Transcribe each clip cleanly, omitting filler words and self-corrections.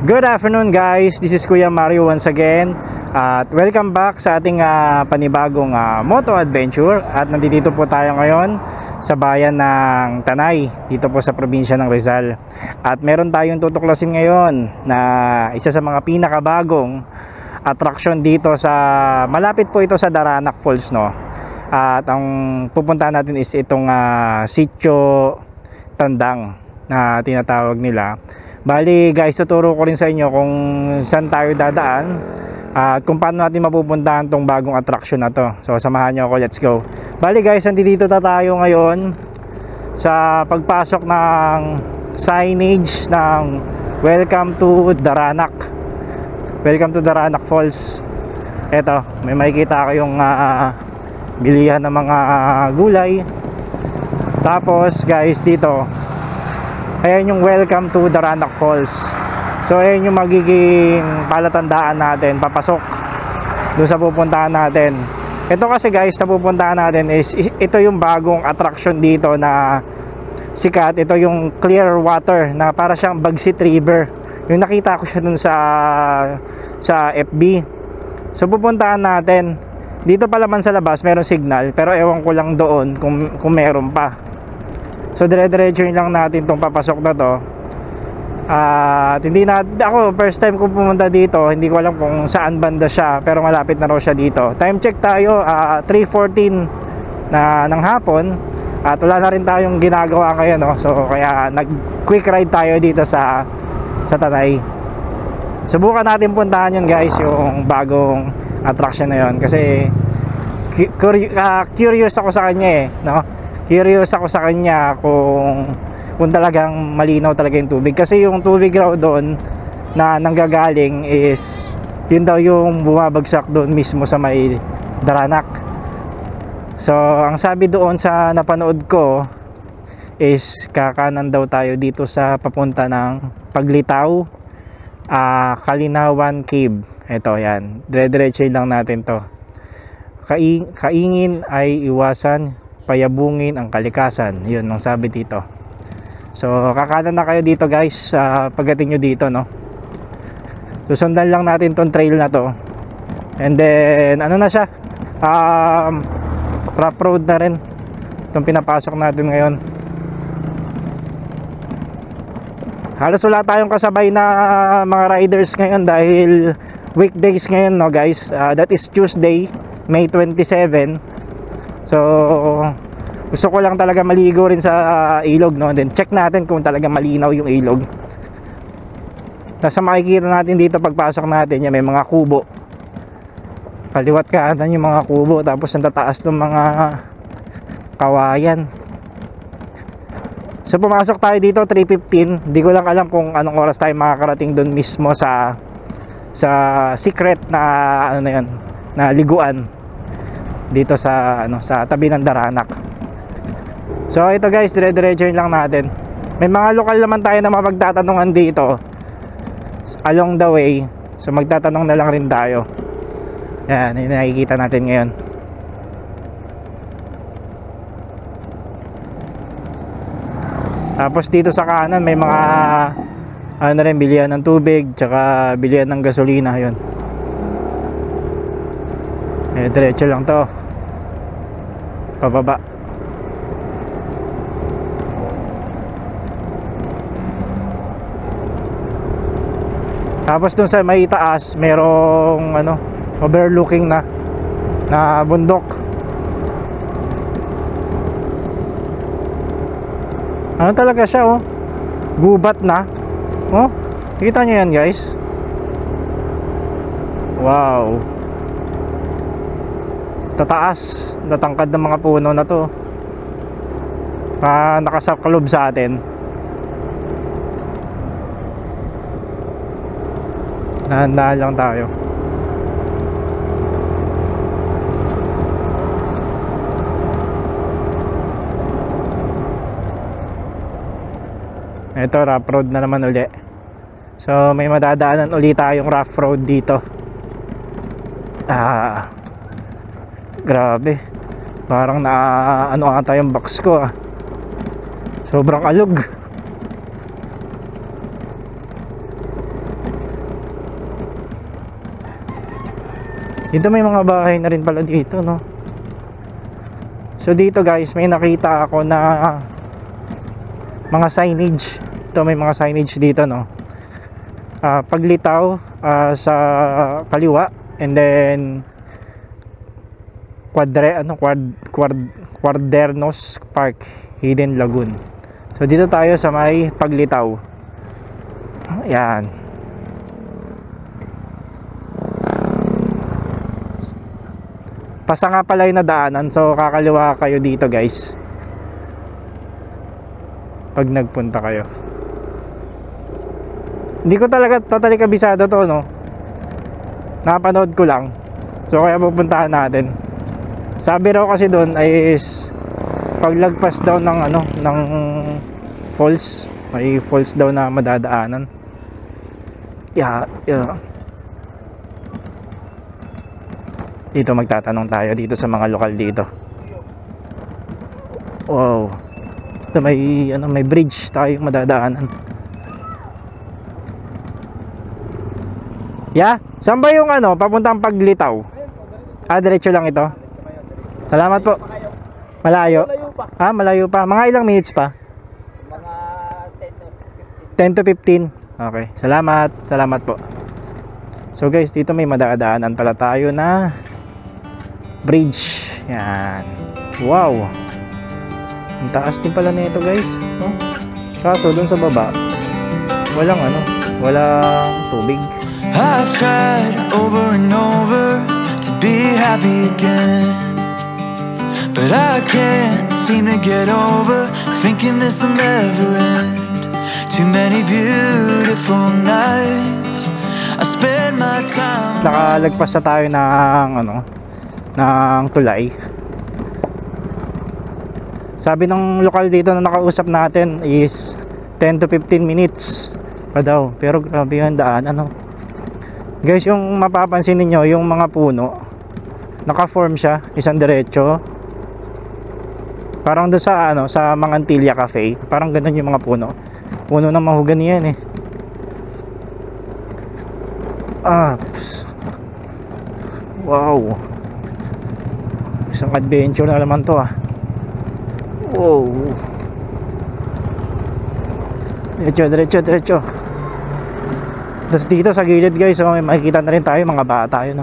Good afternoon guys, this is Kuya Mario once again at welcome back sa ating panibagong moto adventure. At nandito po tayo ngayon sa bayan ng Tanay, dito po sa probinsya ng Rizal. At meron tayong tutuklasin ngayon na isa sa mga pinakabagong attraction dito sa, malapit po ito sa Daranac Falls, no? At ang pupuntahan natin is itong Sitio Tandang na tinatawag nila. Bali guys, tuturo ko rin sa inyo kung saan tayo dadaan at kung paano natin mapupuntahan tong bagong attraction na to. So samahan nyo ako, let's go. Bali guys, nandito tayo ngayon sa pagpasok ng signage ng Welcome to Daranac. Welcome to Daranac Falls. Eto, may makikita kayong bilihan ng mga gulay. Tapos guys, dito ayan yung welcome to Daranac Falls. So ayan yung magiging palatandaan natin papasok doon sa pupuntahan natin. Ito kasi guys, na pupuntahan natin is ito yung bagong attraction dito na sikat. Ito yung clear water na para siyang Bagsit River. Yung nakita ko siya dun sa FB. So pupuntahan natin. Dito pa naman sa labas meron signal, pero ewan ko lang doon kung meron pa. So dire-diretso lang natin tong papasok na to. At hindi na ako first time ko pumunta dito, hindi ko alam kung saan banda siya, pero malapit na raw siya dito. Time check tayo, 3:14 na ng hapon. At wala na rin tayong ginagawa ngayon, no? So kaya nag-quick ride tayo dito sa Tanay. Subukan natin puntahan yun guys, yung bagong attraction na yun, kasi curious ako sa kanya no? Curious ako sa kanya kung talagang malinaw talaga yung tubig, kasi yung tubig raw doon na nanggagaling is yun daw yung bumabagsak doon mismo sa may Daranac. So ang sabi doon sa napanood ko is kakanan daw tayo dito sa papunta ng Paglitaw, Kalinawan Cave. Ito yan, dire-diretso lang natin to. Kaingin ay iwasan, payabungin ang kalikasan. Yun ang sabi dito. So kakanan na kayo dito guys, pagdating nyo dito, no? Susundan lang natin tong trail na to. And then ano na siya, rough road na rin itong pinapasok natin ngayon. Halos wala tayong kasabay na mga riders ngayon dahil weekdays ngayon, no guys. That is Tuesday, May 27. So gusto ko lang talaga maligo rin sa ilog, no? Then check natin kung talaga malinaw yung ilog. Tapos makikita natin dito pagpasok natin, may mga kubo. Kaliwat kanan yung mga kubo, tapos ang tataas ng mga kawayan. So pumasok tayo dito 3:15. Hindi ko lang alam kung anong oras tayo makakarating doon mismo sa secret na ano na yun, na liguan dito sa sa tabi ng Daranac. So ito guys, dire-diretso lang natin. May mga lokal naman tayo na mapagtatanungan dito along the way. So magtatanong na lang rin tayo. Yan, yung nakikita natin ngayon. Tapos dito sa kanan may mga ano rin, bilihan ng tubig, tsaka bilihan ng gasolina. Yun, diretso lang to pababa. Tapos dun sa may taas merong overlooking na bundok. Ano talaga siya, oh, gubat na, oh, kita nyo yan guys. Wow, tataas, natangkad ng mga puno na to, nakasakalob sa atin. Dahan-dahan lang tayo. Ito, rough road na naman uli. So may madadaanan uli tayong rough road dito. Grabe, parang na ano ata yung box ko, sobrang alog. Dito may mga bahay na rin pala dito, no? So dito guys, may nakita ako na mga signage. Ito may mga signage dito, no? Paglitaw sa kaliwa, and then Cuadernos Park, Hidden Lagoon. So dito tayo sa may paglitaw. Ayan. Pasa nga pala yung nadaanan, so kakaliwa kayo dito guys pag nagpunta kayo. Hindi ko talaga totally kabisado to, no? Napanood ko lang, so kaya pupuntahan natin. Sabi raw kasi doon ay is paglagpas daw ng ng falls, may falls daw na madadaanan. Yeah. Dito magtatanong tayo dito sa mga lokal dito. Wow. Ito may bridge tayo madadaanan. Yeah, saan ba yung papuntang Paglitaw? Diretso lang ito. Salamat po. Malayo. Malayo pa. Mga ilang minutes pa? Mga 10 to 15. Okay. Salamat. Salamat po. So guys, dito may madadaanan pala tayo na bridge. Yan. Wow. Ang taas din pala nito guys. Oh. Kaso dun sa baba, walang tubig. I've tried over and over to be happy again, but I can't seem to get over thinking this will never end. Too many beautiful nights I spend my time. Nakalagpas na tayo ng tulay. Sabi ng lokal dito na nakausap natin is 10 to 15 minutes pa daw. Pero grabe yung daan, Guys, yung mapapansin niyo yung mga puno, naka-form siya, isang diretso. Parang doon sa mga Antilla Cafe, parang ganun yung mga puno. Puno ng mahogany yan eh. Wow. Isang adventure na naman to. Wow. Diretso. Tapos dito sa gilid guys, may makikita na rin tayo mga bata yun,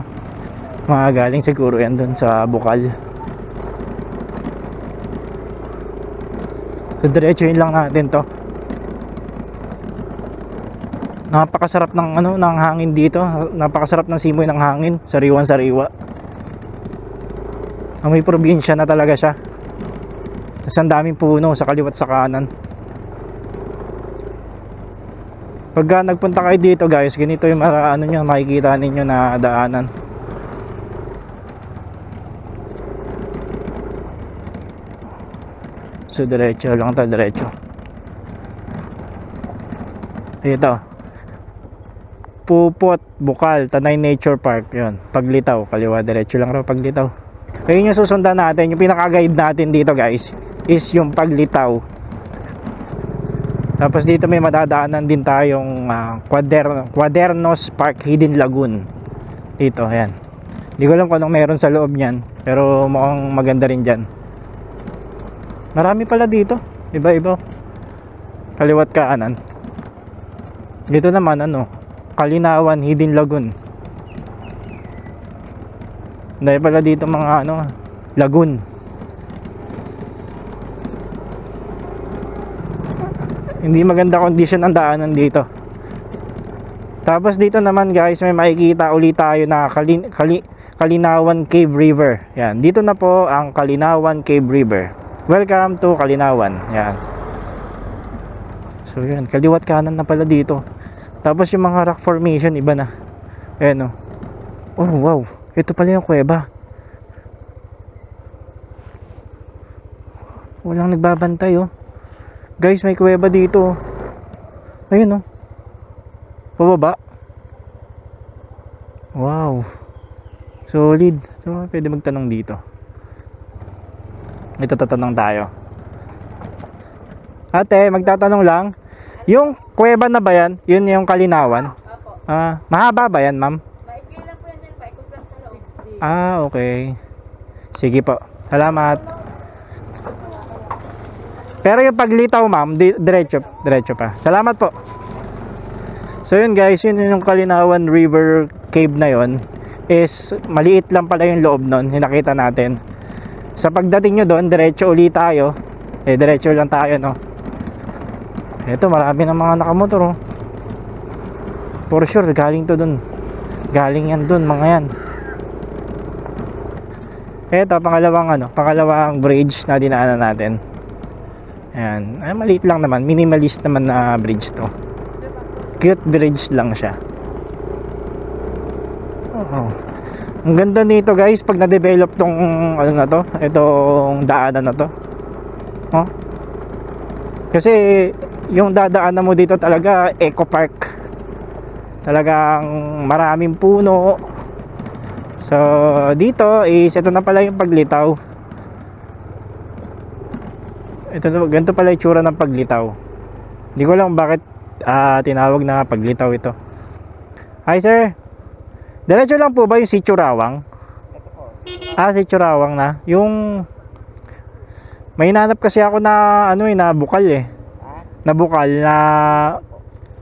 mga galing siguro yan dun sa Bukal. So diretsuhin lang natin to. Napakasarap ng hangin dito. Napakasarap ng simoy ng hangin, sariwa. May probinsya na talaga siya. Tapos ang daming puno sa kaliwat sa kanan. Pagka nagpunta kayo dito guys, ganito yung makikita ninyo na daanan. So diretso lang to, diretso. Ito, Pupot, Bukal, Tanay Nature Park. Yun, Paglitaw, kaliwa diretso lang raw Paglitaw. Ayun yung susundan natin, yung pinaka-guide natin dito guys is yung Paglitaw. Tapos dito may madadaanan din tayong Cuadernos Park, Hidden Lagoon. Dito, ayan. Hindi ko alam kung anong meron sa loob niyan, pero mukhang maganda rin dyan. Marami pala dito, iba-iba. Kaliwat kanan. Dito naman Kalinawan, Hidden Lagoon. Dahil pala dito mga lagoon. Hindi maganda condition ang daanan dito. Tapos dito naman guys, may makikita ulit tayo na Kalinawan Cave River. Yan, dito na po ang Kalinawan Cave River. Welcome to Kalinawan. Yan. So yan, kaliwat kanan na pala dito. Tapos yung mga rock formation iba na. Ayan Oh wow, ito pala yung kuweba. Walang nagbabantay Guys, may kuweba dito. Ayun Pababa. Wow. Solid. So, pwede magtanong dito. Ito tatanong tayo. Ate, magtatanong lang. Yung kuweba na ba yan? Yun yung Kalinawan? Apo. Mahaba ba yan, ma'am? Maikli lang po yan, paikot lang sa loob. Ah, okay. Sige po. Salamat. Pero yung paglitaw, ma'am, diretso pa. Salamat po. So yun guys, yun yung Kalinawan River Cave na yun. Is maliit lang pala yung loob nun, yung nakita natin. Sa pagdating nyo doon, diretso ulit tayo. Diretso lang tayo, no. Ito, marami ng mga nakamotor, oh. For sure, galing to doon. Galing yan doon, mga yan. Ito, pangalawang bridge na dinaanan natin. Ayan, ay, maliit lang naman, minimalist naman na bridge to. Cute bridge lang siya. Oo. Ang ganda nito guys pag na-develop tong ano na to, itong daanan na to. Oh. Kasi yung dadaanan mo dito talaga eco park. Talagang maraming puno. So dito is ito na pala yung paglitaw. Ito na, ganito pala yung tsura ng paglitaw. Hindi ko lang bakit tinawag na paglitaw ito. Hi sir. Diretso lang po ba yung Sitio Rawang? Ito po. Sitio Rawang na. Yung may hinanap kasi ako na na bukal eh. Na bukal na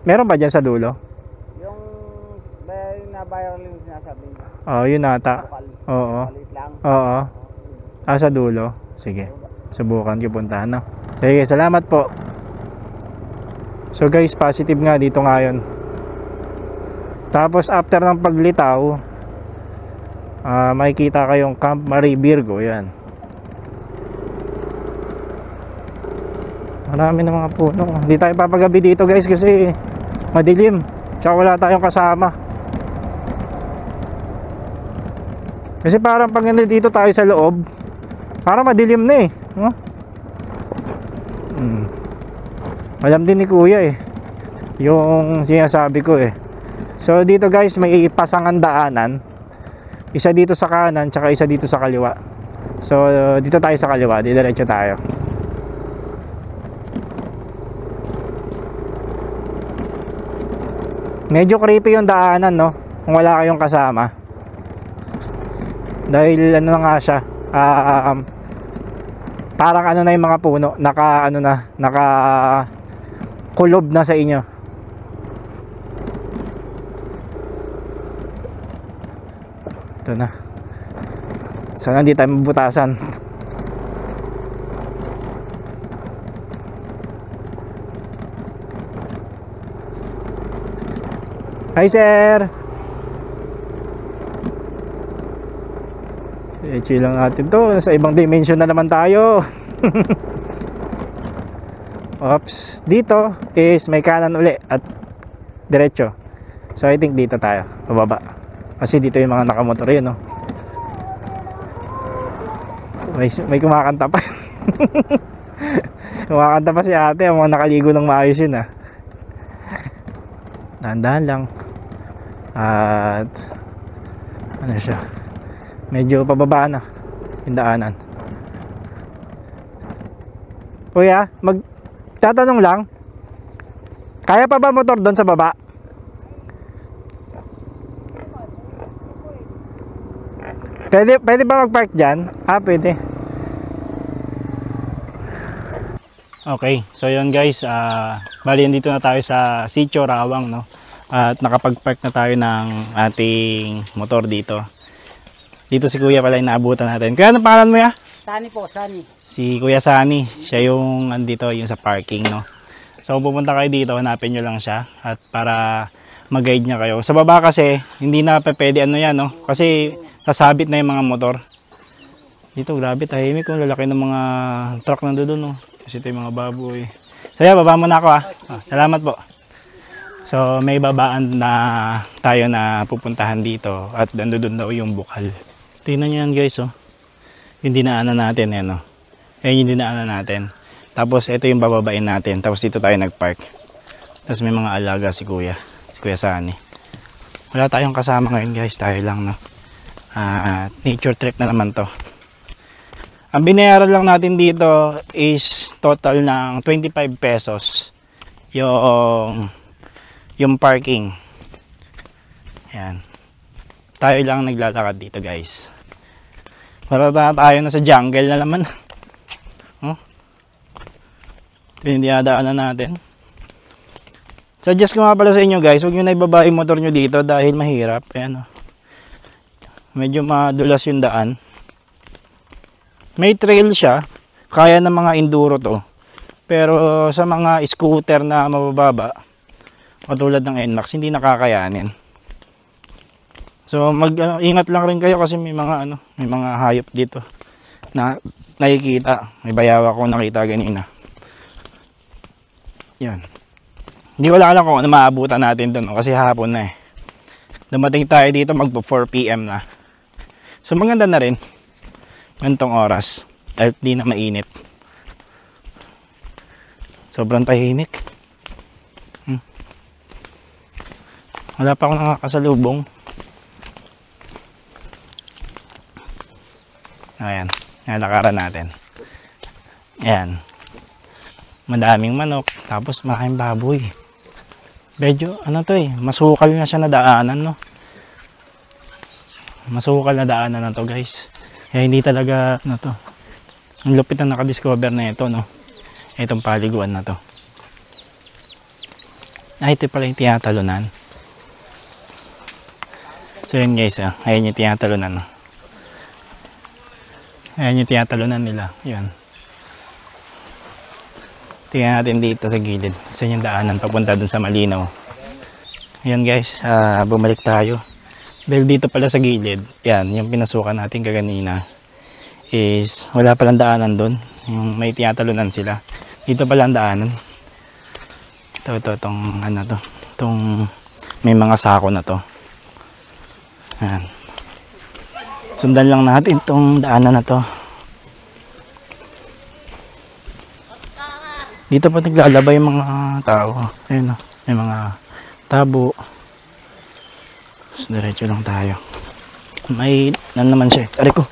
meron ba diyan sa dulo? Yung na-viral yung sinasabi niya. Oh, yun ata. Bukal. Oo. Maliit lang. Oo. Sa dulo. Sige. Subukan ko puntahan na. Sige, salamat po. So guys, positive nga dito ngayon. Tapos after ng paglitaw, makikita kayong Camp Marie Virgo, yan. Marami na mga puno. Hindi tayo papagabi dito guys kasi madilim. Tsaka wala tayong kasama. Kasi parang pag nandito tayo sa loob, parang madilim na eh. No? Alam din ni kuya eh yung sinasabi ko eh. So dito guys may pasangan daanan. Isa dito sa kanan tsaka isa dito sa kaliwa. So dito tayo sa kaliwa, diretso tayo. Medyo creepy yung daanan, no? Kung wala kayong kasama. Dahil ano na nga siya, parang ano na yung mga puno, naka kulob na sa inyo. Ito na. Sana hindi tayo mabutasan. Hi sir. Chill lang natin to. Sa ibang dimension na naman tayo. Oops. Dito is may kanan uli at diretso. So I think dito tayo, pababa. Kasi dito yung mga nakamotor yun, no? May kumakanta pa. Kumakanta pa si ate. Ang mga nakaligo ng maayos yun, ah. Dahan-dahan lang. At ano siya, medyo pababa na yung daanan. Kuya, magtatanong lang, kaya pa ba motor doon sa baba? Pwede ba mag-park dyan? Pwede. Okay, so yun guys, bali dito na tayo sa Sitio Rawang, no? At nakapag-park na tayo ng ating motor dito. Dito si Kuya pala yung naabutan natin. Kuya, anong pangalan mo ya? Sani po, Sani. Si Kuya Sani, siya yung andito, yung sa parking, no? So pupunta kayo dito, hanapin nyo lang siya at para mag-guide niya kayo. Sa baba kasi, hindi na pwede ano yan, no? Kasi nasabit na yung mga motor. Dito, grabe, tahimik kung lalaki ng mga truck na doon, no? Kasi ito yung mga baboy. So, yeah, baba muna ako, salamat po. So, may babaan na tayo na pupuntahan dito at doon daw yung bukal. Tingnan nyo yan, guys, oh. Yung dinaanan natin, yan, oh. Yung dinaanan natin. Tapos, ito yung bababain natin. Tapos, dito tayo nag-park. Tapos, may mga alaga si Kuya Sani. Wala tayong kasama ngayon, guys. Tayo lang, no? Nature trip na naman to. Ang binayaran lang natin dito is total ng 25 pesos yung parking. Yan. tayo lang naglalakad dito guys. Para tayo na sa jungle na naman. Oh. Ito yung dinadaanan natin. Suggest ko nga pala sa inyo guys, huwag nyo na ibaba yung motor nyo dito dahil mahirap. Ayan, oh. Medyo madulas yung daan. May trail siya, kaya ng mga enduro to. Pero sa mga scooter na mabababa, katulad ng NMAX, hindi nakakayanin. So ingat lang rin kayo kasi may mga may mga hayop dito na nakikita. May bayawa ko nakita ganina. Yan. Hindi ko lang alam kung ano maabutan natin doon kasi hapon na eh. Dumating tayo dito magpo 4 PM na. So maganda na rin ganitong oras dahil di na mainit. Sobrang tahimik. Wala pa akong nakakasalubong. Ayan, nalakaran natin. Ayan. Madaming manok, tapos maraming baboy. Medyo, to masukal na siya na daanan, no? Masukal na daanan na to, guys. Kaya hindi talaga, to. Ang lupit na nakadiscover na ito, no? Itong paliguan na to. Ay, ito pala yung tinatalunan. So, yun guys, ayan yung tinatalunan, no? Ayan yung tinatalunan nila. Yun. Tingnan natin dito sa gilid. Saan yung daanan papunta dun sa Malinaw. Ayan guys. Bumalik tayo. Dahil dito pala sa gilid. Yan. Yung pinasukan natin kaganina. Is wala palang daanan dun. Yung may tinatalunan sila. Dito pala ang daanan. Itong ano to. Itong may mga sako na to. Ayan. Sundan lang natin itong daanan na to. Dito pa naglalaba yung mga tao. Ayun, may mga tabo. So, diretso lang tayo. May naman siya. Aray ko.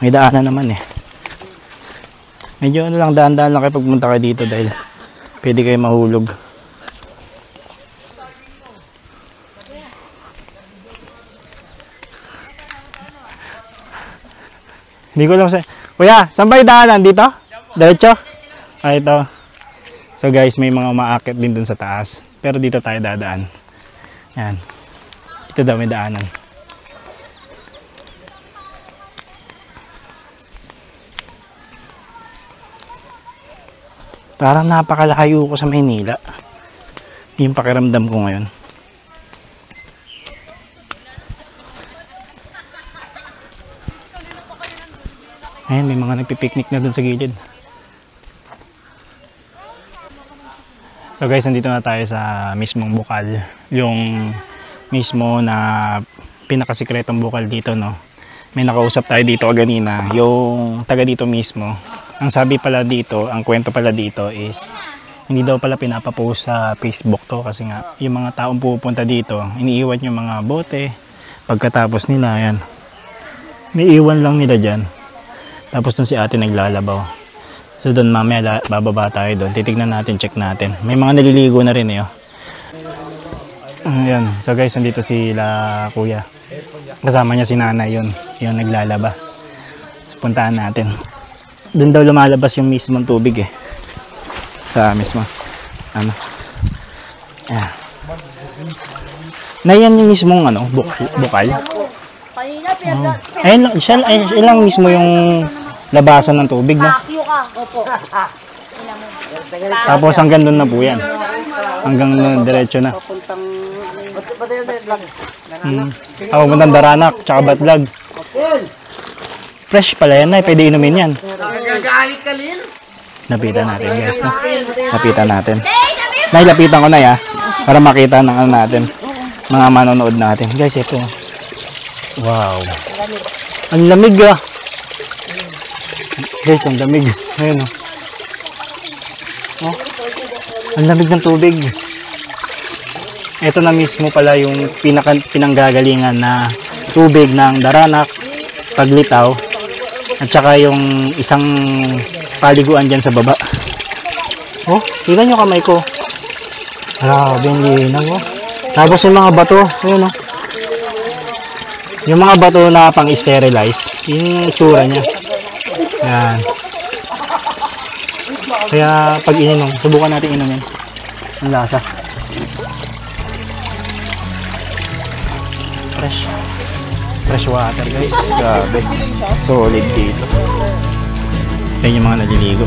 May daanan naman eh. Medyo lang, daan-daan lang kayo pagpunta kayo dito dahil pwede kayo mahulog. Hindi ko lang sa... Kuya, saan ba yung daanan? Dito? Diretso? Ay, ito. So guys, may mga umaakit din dun sa taas. Pero dito tayo dadaan. Yan. Ito daw may daanan. Parang napakalayo ko sa Maynila. Yung pakiramdam ko ngayon. Ayan, may mga nagpipiknik na dun sa gilid. So guys, nandito na tayo sa mismong bukal. Yung mismo na pinakasikretong bukal dito, no. May nakausap tayo dito kanina, yung taga dito mismo. Ang sabi pala dito, ang kwento pala dito is hindi daw pala pinapapost sa Facebook to kasi nga yung mga taong pupunta dito, iniiwan yung mga bote. Pagkatapos nila, yan. Niiwan lang nila dyan. Tapos dun si ate naglalabaw. So doon mamaya bababa tayo doon. Titignan natin, check natin. May mga naliligo na rin eh. Oh. Ayan. So guys, nandito sila kuya. Kasama niya si nanay yun. Yung naglalaba. So, puntahan natin. Doon daw lumalabas yung mismong tubig eh. Sa mismo. Ano? Ayan. Na yan yung mismong ano, bukal. Ayun lang mismo yung labasan ng tubig, no? Tapos hanggang doon na po yan. Hanggang diretso na. Papuntang Daranak, tsaka Batlag. Fresh pala yan, pwede inumin yan. Lapitan natin guys, no? Lapitan natin. Lapitan ko na ya, para makita ng ano natin, mga manonood natin. Guys, ito. Wow. Ang lamig ah. Guys, ang lamig. Ayun oh. Oh. Ang lamig ng tubig. Ito na mismo pala yung pinanggagalingan na tubig ng Daranak, Paglitaw, at saka yung isang paliguan dyan sa baba. Oh, kita nyo kamay ko. Grabe, ang linaw oh. Tapos yung mga bato, ayun oh. Yung mga bato na pang-sterilize, yung tsura niya. Yan. Kaya pag ininom, subukan natin inumin. Ang lasa. Fresh water guys. Grabe. Solid dito. Yan yung mga naliligo.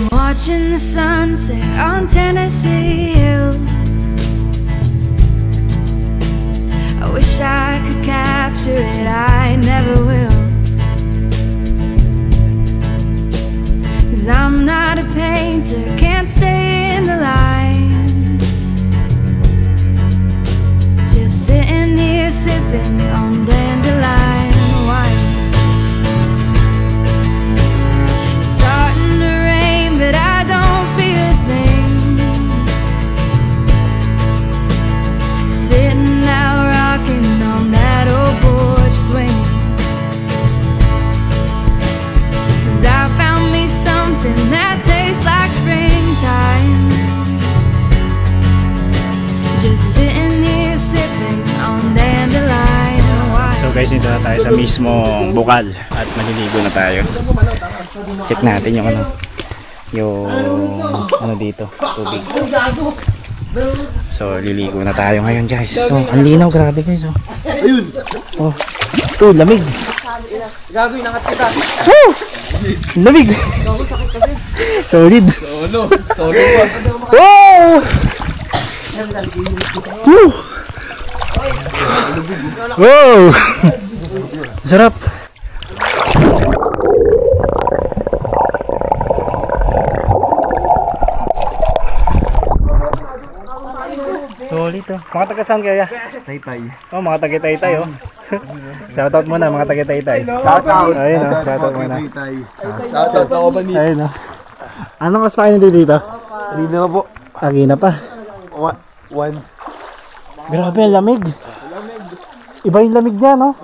Watching the sunset on Tennessee hills. I wish I could capture it, I never will. 'Cause I'm not a painter, can't stay in the lines. Just sitting here sipping on dandelion wine. It's starting to rain, but I don't feel a thing. Sitting out rocking on that old porch swing. 'Cause I found me something that tastes like springtime. Just sitting here sipping on dandelion wine. So guys, dito na tayo sa mismong bukal at maliligo na tayo. Check natin yung ano dito, tubig. So liligo na tayo ngayon guys. Ito, ang linaw, grabe guys. Oh. Ayun. Oh. Ito, lamig. Gagawin na kita. Woo! Lamig. Solid. Solo pa. Wow! Woo! Wow! Sarap. Solid to. Mga taga saan kaya? Taytay. Oh, mga taga Taytay oh. Shoutout muna mga taga Taytay. Shoutout. Ayun oh, shoutout muna. Shoutout ako ba niya? Ayun oh. Anong mas paano dito? Hindi na po. Agina pa. One. Grabe ang lamig. Iba yung lamig niya, no?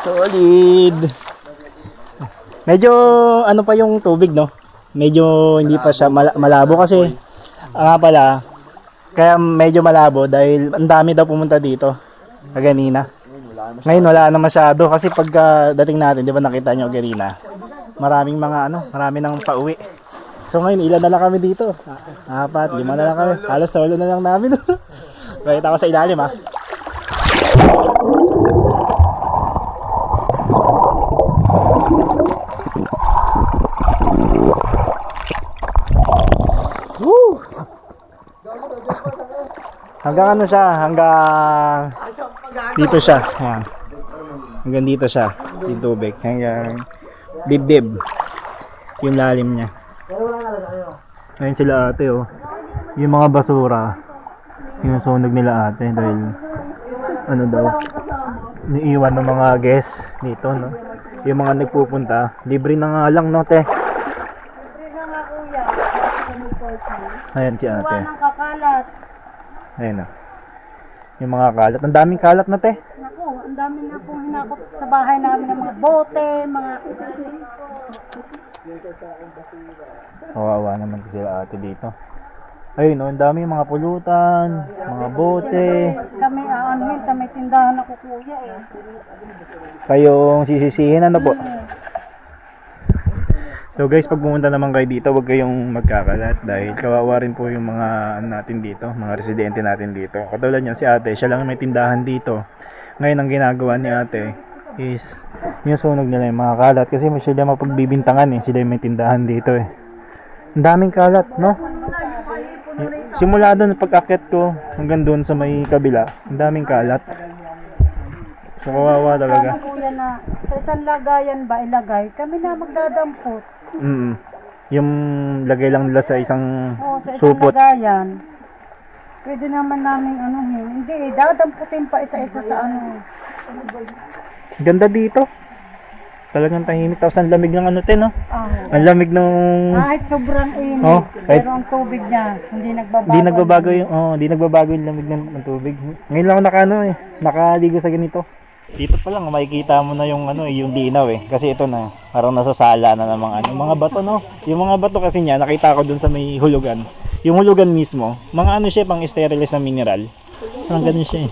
Solid. Medyo ano pa yung tubig, no? Medyo hindi pa siya malabo kasi nga pala kaya medyo malabo dahil ang dami daw pumunta dito kaganina. Ngayon wala na masyado kasi pagka dating natin, di ba nakita nyo kanina, maraming mga marami nang pauwi. So ngayon ilan na lang kami dito? 4, 5 na lang kami. Halos solo na lang namin. Pakita ko sa ilalim ha. Woo! Hanggang ano siya? Hanggang dito siya. Ayan. Hanggang dito siya. Yung tubig. Hanggang dibdib. Yung lalim niya. Ayun sila ate oh. Yung mga basura. Yung sunog nila ate dahil ano daw, niiwan ng mga guests dito, no? Yung mga nagpupunta, libre na nga lang, no, te? Ayan si ate. Ayan, no? Yung mga kalat. Ang daming kalat na, te. Naku, ang dami na pong hinakot sa bahay namin ng mga bote, mga... Kawawa naman sila ate dito. Ayun, no, ang dami mga pulutan, mga bote. Kami, kami tindahan ako kuya eh. Kayong sisisihin, ano po? So guys, pag pumunta naman kayo dito, huwag kayong magkakalat dahil kawawa rin po yung mga natin dito, mga residente natin dito. Katulad niyan si ate, siya lang may tindahan dito. Ngayon ang ginagawa ni ate is yung sunog nila yung mga kalat kasi sila mapagbibintangan eh, sila yung may tindahan dito eh. Ang daming kalat, no? Simula doon pag-akit ko hanggang doon sa may kabila, ang daming kalat. So kawawa talaga. Kuya na sa isang lagayan ba ilagay, kami na magdadampot. Yung lagay lang nila sa isang Sa isang supot. lagayan. Pwede naman namin hindi, dadamputin pa isa-isa sa Ganda dito. Talagang tahimik, tapos ang lamig ng no? Ang lamig ng... Kahit sobrang init, pero ang tubig niya, hindi nagbabago. Hindi nagbabago yung lamig ng tubig. Ngayon lang ako nakaligo sa ganito. Dito pa lang makikita mo na yung yung linaw eh. Kasi ito na, parang nasasala na ng mga bato, no? Yung mga bato kasi niya, nakita ko dun sa may hulugan. Yung hulugan mismo, mga siya pang sterilize na mineral. Parang ganun siya eh.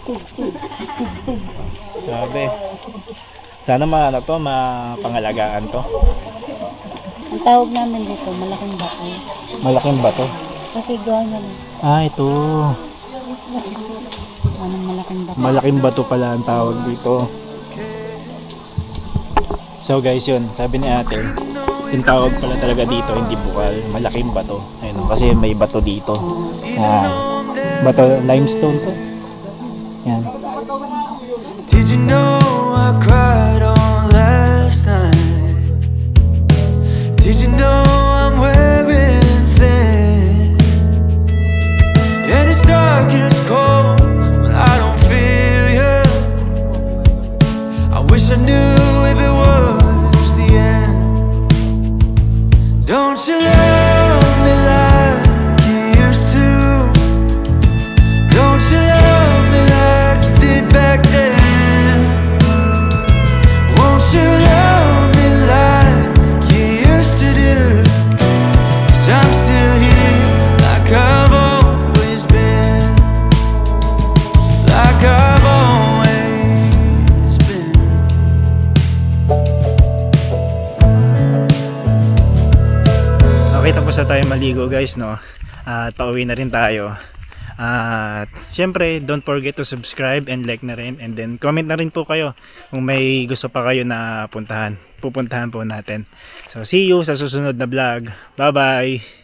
Sabi. Sana mapangalagaan to. Ang tawag namin dito, malaking bato. Malaking bato. Kasi gawa na lang. Ito. Anong malaking bato? Malaking bato pala ang tawag dito. So guys, yun. Sabi ni ate, yung tawag pala talaga dito, hindi bukal. Malaking bato. Ayun, kasi may bato dito. Yan. Bato, limestone to. Yan. Did you know I cried on last night? Did you know I'm wearing thin? And it's dark and it's cold when I don't feel you. I wish I knew if it was the end. Don't you love me like you used to? Don't you love me like you did back then? Won't you love me like you used to do? 'Cause I'm still here like I've always been. Like I've always been. Okay, tapos na tayo maligo guys, no? At pauwi na rin tayo. At syempre, don't forget to subscribe and like na rin, and then comment na rin po kayo kung may gusto pa kayo na pupuntahan po natin. So see you sa susunod na vlog. Bye bye.